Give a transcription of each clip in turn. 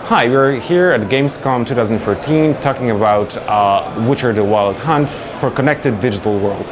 Hi, we're here at Gamescom 2014 talking about Witcher: The Wild Hunt for a connected digital world.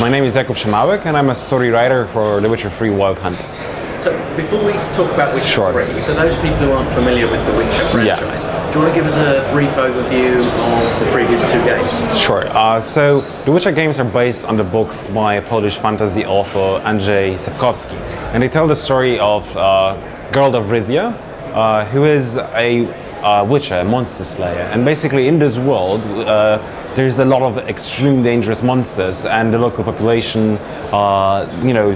My name is Jakub Szymałek and I'm a story writer for The Witcher 3 Wild Hunt. So before we talk about Witcher 3, so those people who aren't familiar with the Witcher franchise, do you want to give us a brief overview of the previous two games? Sure. So the Witcher games are based on the books by Polish fantasy author Andrzej Sapkowski, and they tell the story of Geralt of Rivia, who is a witcher, a monster slayer, and basically in this world there's a lot of extremely dangerous monsters, and the local population,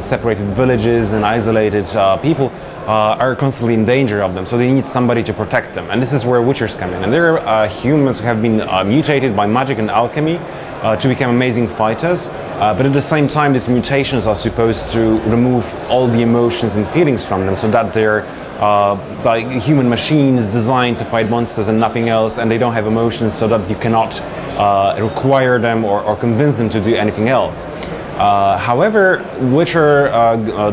separated villages and isolated people are constantly in danger of them, so they need somebody to protect them. And this is where witchers come in. And they're humans who have been mutated by magic and alchemy to become amazing fighters, but at the same time these mutations are supposed to remove all the emotions and feelings from them, so that they're like human machines designed to fight monsters and nothing else, and they don't have emotions, so that you cannot require them or convince them to do anything else. However, Witcher,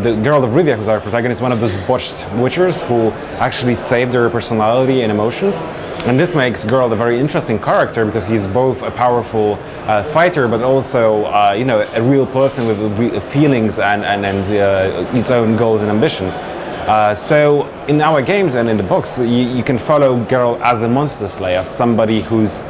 the Geralt of Rivia, who's our protagonist, is one of those botched witchers who actually save their personality and emotions. And this makes Geralt a very interesting character because he's both a powerful fighter, but also, a real person with feelings and his own goals and ambitions. So in our games and in the books, you can follow Geralt as a monster slayer, somebody whose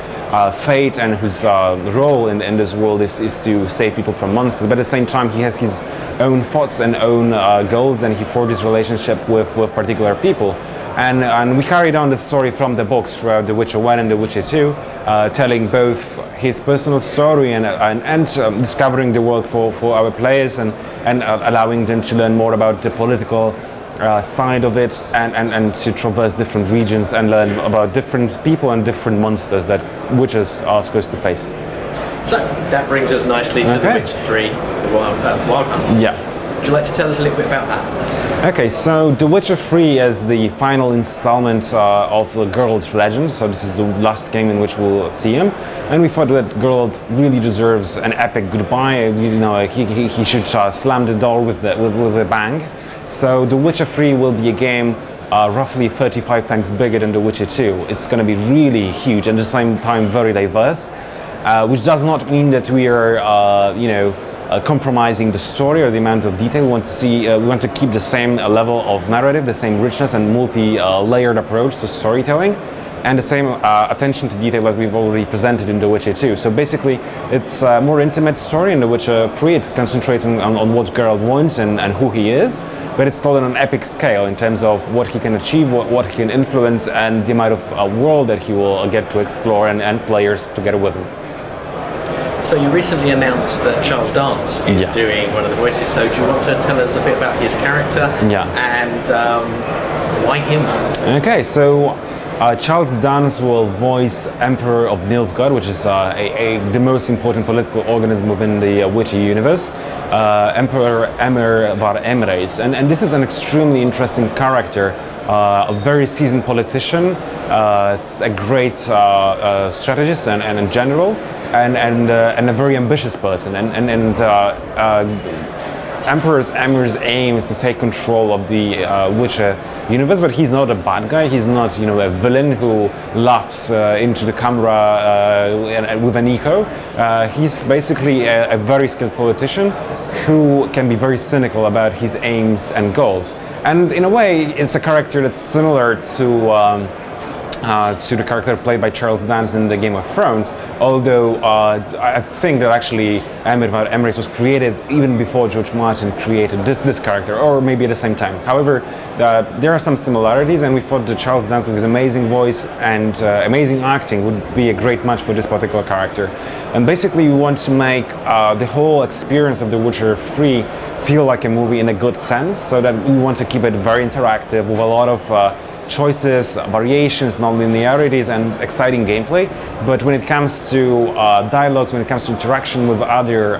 fate and whose role in this world is to save people from monsters, but at the same time he has his own thoughts and own goals, and he forges relationship with particular people. And we carried on the story from the books throughout The Witcher 1 and The Witcher 2, telling both his personal story and discovering the world for our players, and allowing them to learn more about the political side of it, and to traverse different regions and learn about different people and different monsters that witches are supposed to face. So that brings us nicely to The Witcher 3, the Wild Hunt. Yeah. Would you like to tell us a little bit about that? Okay, so The Witcher 3 is the final installment of Geralt's legend, so this is the last game in which we'll see him, and we thought that Geralt really deserves an epic goodbye. He should slam the door with a bang. So The Witcher 3 will be a game roughly 35 times bigger than The Witcher 2. It's going to be really huge and at the same time very diverse, which does not mean that we are, compromising the story or the amount of detail. We want to keep the same level of narrative, the same richness and multi-layered approach to storytelling, and the same attention to detail that we've already presented in The Witcher 2. So basically, it's a more intimate story in The Witcher 3. It concentrates on what Geralt wants and who he is, but it's told on an epic scale in terms of what he can achieve, what he can influence, and the amount of world that he will get to explore and players together with him. So you recently announced that Charles Dance is doing one of the voices, so do you want to tell us a bit about his character and why him? Okay, so Charles Dance will voice Emperor of Nilfgaard, which is the most important political organism within the Witcher universe, Emperor Emmer and this is an extremely interesting character, a very seasoned politician, a great strategist and in general, and a very ambitious person. Emperor Emmer's aim is to take control of the Witcher universe, but he's not a bad guy. He's not, a villain who laughs into the camera with an echo. He's basically a very skilled politician who can be very cynical about his aims and goals. And in a way, it's a character that's similar to the character played by Charles Dance in the Game of Thrones, although I think that actually Emmerich was created even before George Martin created this character, or maybe at the same time. However, there are some similarities, and we thought that Charles Dance, with his amazing voice and amazing acting, would be a great match for this particular character. And basically we want to make the whole experience of The Witcher 3 feel like a movie in a good sense, so that we want to keep it very interactive with a lot of choices, variations, non-linearities, and exciting gameplay. But when it comes to dialogues, when it comes to interaction with other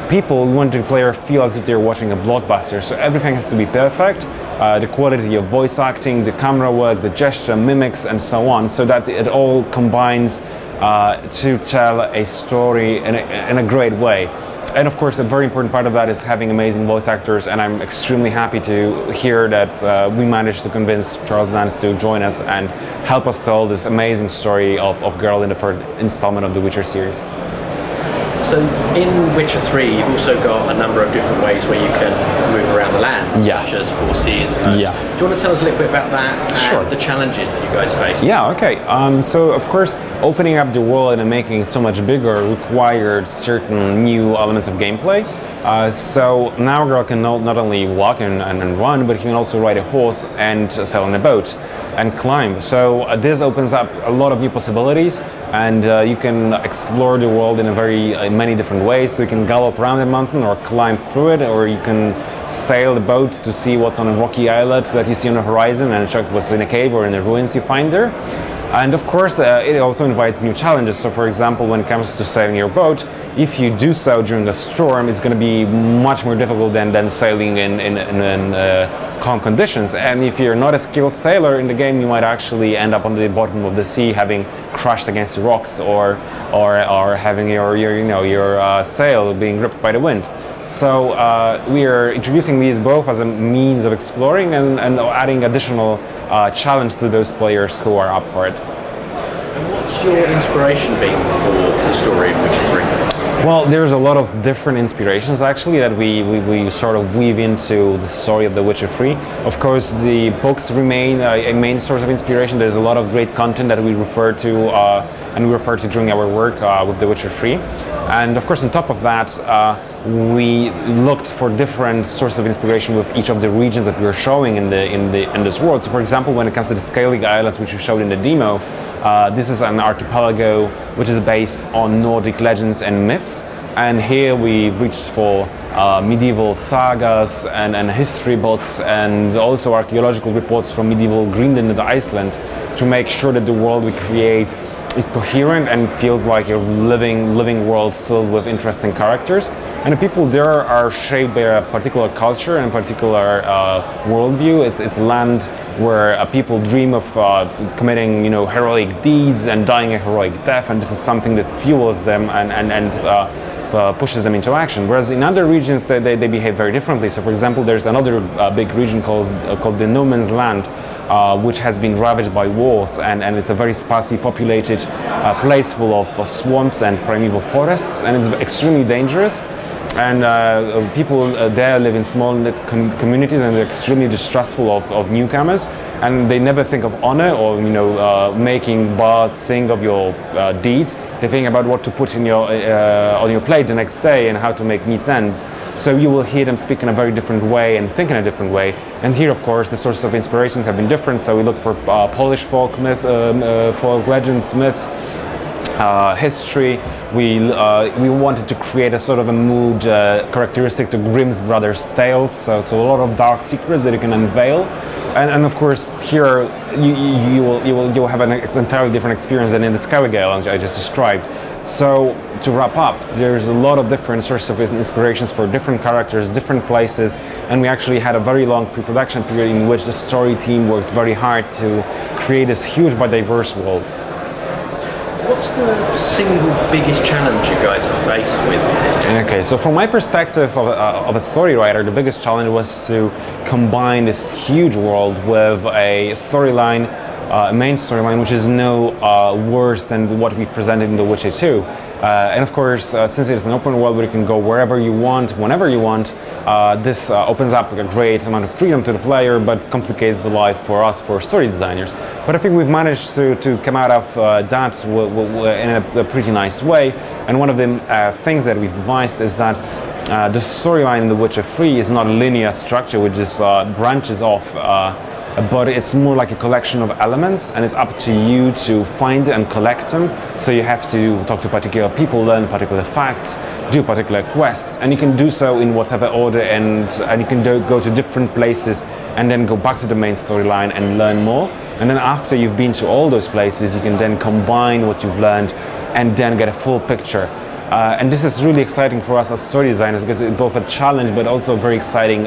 people, we want the player to feel as if they're watching a blockbuster. So everything has to be perfect. The quality of voice acting, the camera work, the gesture, mimics, and so on, so that it all combines to tell a story in a great way. And of course, a very important part of that is having amazing voice actors, and I'm extremely happy to hear that we managed to convince Charles Dance to join us and help us tell this amazing story of Geralt in the third installment of the Witcher series. So in Witcher 3, you've also got a number of different ways where you can move around the land, such as horses, birds. Do you want to tell us a little bit about that and the challenges that you guys faced? Yeah, okay. So of course, opening up the world and making it so much bigger required certain new elements of gameplay. So now Geralt can not only walk and run, but he can also ride a horse and sail on a boat and climb. So this opens up a lot of new possibilities, and you can explore the world in a very many different ways. So you can gallop around the mountain or climb through it, or you can sail the boat to see what's on a rocky islet that you see on the horizon and check what's in a cave or in the ruins you find there. And of course, it also invites new challenges. So for example, when it comes to sailing your boat, if you do so during a storm, it's going to be much more difficult than sailing in calm conditions. And if you're not a skilled sailor in the game, you might actually end up on the bottom of the sea, having crashed against the rocks, or having your sail being ripped by the wind. So we are introducing these both as a means of exploring and adding additional challenge to those players who are up for it. And what's your inspiration been for the story of Witcher 3? Well, there's a lot of different inspirations actually that we sort of weave into the story of The Witcher 3. Of course, the books remain a main source of inspiration. There's a lot of great content that we refer to during our work with The Witcher 3. And of course, on top of that, we looked for different sources of inspiration with each of the regions that we were showing in this world. So, for example, when it comes to the Scaly Islands, which we showed in the demo, this is an archipelago which is based on Nordic legends and myths. And here we reached for medieval sagas and history books, and also archaeological reports from medieval Greenland and Iceland, to make sure that the world we create is coherent and feels like a living world filled with interesting characters. And the people there are shaped by a particular culture and a particular worldview. It's land where people dream of committing, heroic deeds and dying a heroic death, and this is something that fuels them and pushes them into action. Whereas in other regions, they behave very differently. So, for example, there's another big region called the No Man's Land, which has been ravaged by wars, and it's a very sparsely populated place full of swamps and primeval forests, and it's extremely dangerous. And people there live in small knit communities, and they're extremely distrustful of newcomers, and they never think of honor or making bards sing of your deeds. They think about what to put in on your plate the next day and how to make meats ends. So you will hear them speak in a very different way and think in a different way. And here, of course, the sources of inspirations have been different. So we looked for Polish folk legends, myths, history. We wanted to create a sort of a mood characteristic to Grimm's Brothers' tales. So a lot of dark secrets that you can unveil. And of course, here you will have an entirely different experience than in the Scaly Islands I just described. So to wrap up, there's a lot of different sources of inspirations for different characters, different places, and we actually had a very long pre-production period in which the story team worked very hard to create this huge but diverse world. What's the single biggest challenge you guys have faced with this game? Okay, so from my perspective of a story writer, the biggest challenge was to combine this huge world with a storyline, a main storyline, which is no worse than what we've presented in The Witcher 2. And of course, since it's an open world where you can go wherever you want, whenever you want, this opens up a great amount of freedom to the player, but complicates the life for us, for story designers. But I think we've managed to come out of that in a pretty nice way. And one of the things that we've devised is that the storyline in The Witcher 3 is not a linear structure which just branches off, but it's more like a collection of elements, and it's up to you to find and collect them. So you have to talk to particular people, learn particular facts, do particular quests, and you can do so in whatever order, and you can go to different places and then go back to the main storyline and learn more. And then after you've been to all those places, you can then combine what you've learned and then get a full picture. And this is really exciting for us as story designers, because it's both a challenge but also a very exciting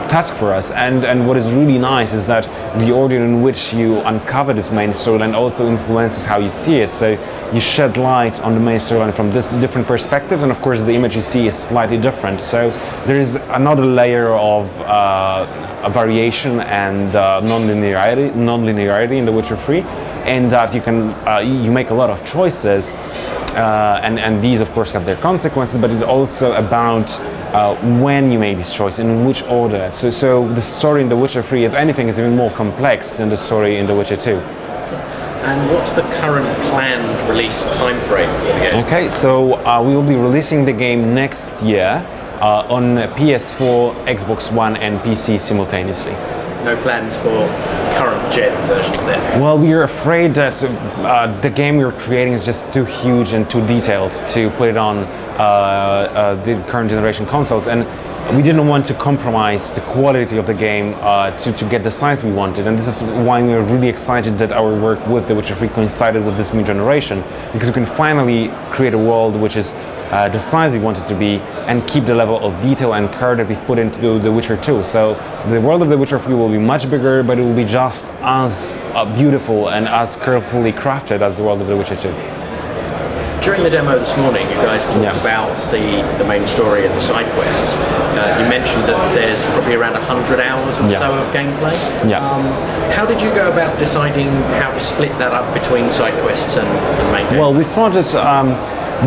task for us. And what is really nice is that the order in which you uncover this main storyline also influences how you see it. So you shed light on the main storyline from this different perspectives, and of course the image you see is slightly different. So there is another layer of a variation and non-linearity in The Witcher 3, in that you can you make a lot of choices, and these of course have their consequences, but it's also about when you make these choices, in which order. So the story in The Witcher 3, if anything, is even more complex than the story in The Witcher 2. And what's the current planned release time frame for the game? Okay, so we will be releasing the game next year on PS4, Xbox One and PC simultaneously. No plans for current gen versions then? Well, we are afraid that the game we're creating is just too huge and too detailed to put it on the current generation consoles, and we didn't want to compromise the quality of the game to get the size we wanted. And this is why we are really excited that our work with The Witcher 3 coincided with this new generation, because we can finally create a world which is the size we want it to be, and keep the level of detail and care that we've put into The Witcher 2. So the world of The Witcher 3 will be much bigger, but it will be just as beautiful and as carefully crafted as the world of The Witcher 2. During the demo this morning, you guys talked about the main story and the side quests. You mentioned that there's probably around 100 hours or so of gameplay. How did you go about deciding how to split that up between side quests and main game? Well, we thought that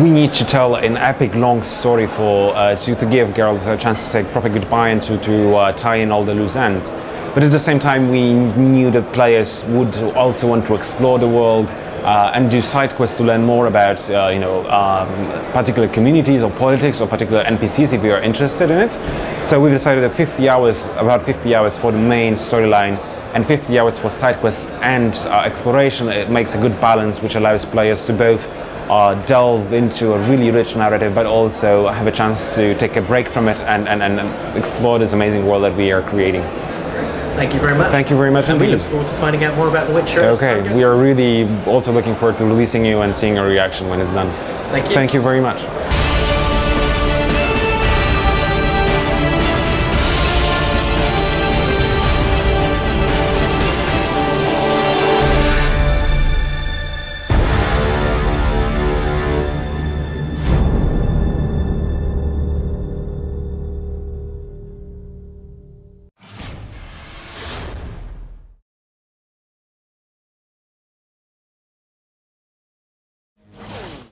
we need to tell an epic long story to give Geralt a chance to say proper goodbye and to tie in all the loose ends. But at the same time, we knew that players would also want to explore the world and do side quests to learn more about particular communities or politics or particular NPCs if we are interested in it. So we decided that about 50 hours for the main storyline and 50 hours for side quests and exploration. It makes a good balance, which allows players to both delve into a really rich narrative, but also have a chance to take a break from it and explore this amazing world that we are creating. Thank you very much. Thank you very much and indeed. We look forward to finding out more about The Witcher. Okay, we are really also looking forward to releasing you and seeing your reaction when it's done. Thank you. Thank you very much.